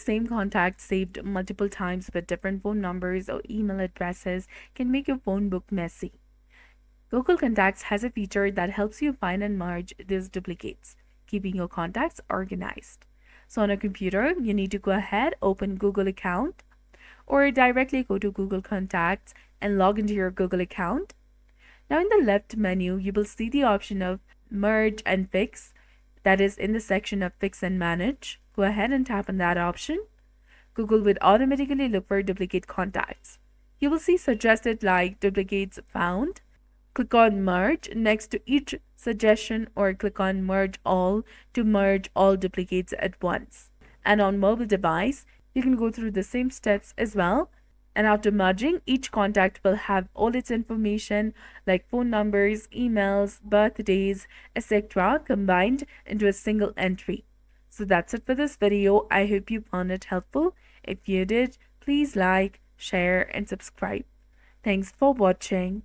same contact saved multiple times with different phone numbers or email addresses can make your phone book messy. Google Contacts has a feature that helps you find and merge these duplicates, keeping your contacts organized. So on a computer, you need to go ahead, open Google account, or directly go to Google Contacts and log into your Google account. Now in the left menu, you will see the option of Merge and Fix, that is in the section of Fix and Manage. Go ahead and tap on that option. Google would automatically look for duplicate contacts. You will see suggested like duplicates found. Click on Merge next to each suggestion or click on Merge All to merge all duplicates at once. And on mobile device, you can go through the same steps as well. And after merging, each contact will have all its information like phone numbers, emails, birthdays, etc. combined into a single entry. So that's it for this video. I hope you found it helpful. If you did, please like, share, and subscribe. Thanks for watching.